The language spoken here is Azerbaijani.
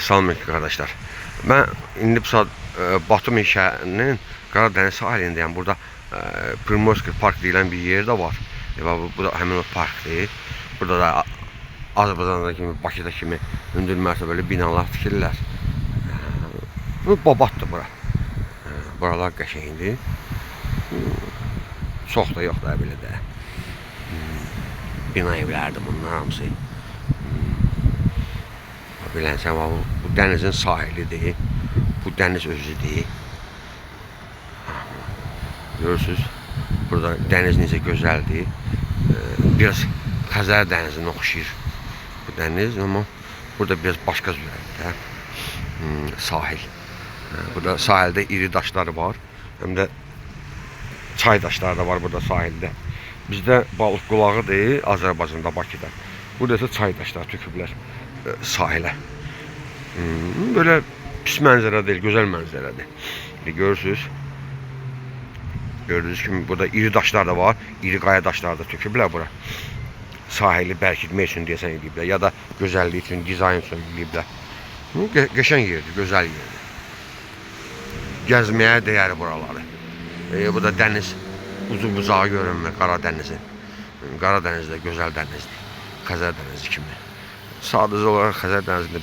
Salamünaleyküm qardaşlar. Mən indi bu saat Batumi şəhərinin Qaradəniz sahilindəyəm. Burada Primorskiy park deyilən bir yer də var. Bu da həmin o parkdır. Burada da Azərbaycanda kimi, Bakıda kimi hündür mərtəbəli binalar tikirlər. Bu Babatdır bura. Buralar qəşəngdir. Çox da yox da belə də. Bina evlərdir bunlar hamısı. Bilənsən, bu dənizin sahilidir. Bu dəniz özüdür. Görürsünüz, burada dəniz necə gözəldir. Biraz Xəzər dənizinə oxşayır bu dəniz, amma burada biraz başqa cürədir. Sahil. Burada sahildə iri daşları var. Həm də çay daşları da var burada sahildə. Bizdə balıq qulağıdır, Azərbaycanda, Bakıda. Burada isə çay daşları töküblər sahilə. Böyle pis mənzərə deyil, gözəl mənzərədir. Görürsünüz. Gördüyünüz kimi burada iri daşlar da var, iri qaya daşlar da töküblər bura. Sahili bərkitmək üçün deyəsən ediblər, ya da gözəllik üçün, dizayn üçün ediblər. Qəşəng yerdir, gözəl yerdir. Gəzməyə dəyər buraları. Bu da dəniz ucu bucağı görünmür, Qaradənizin. Qaradəniz də gözəl dənizdir. Xəzər dənizi kimi. Sadəcə olaraq Xəzər dənizində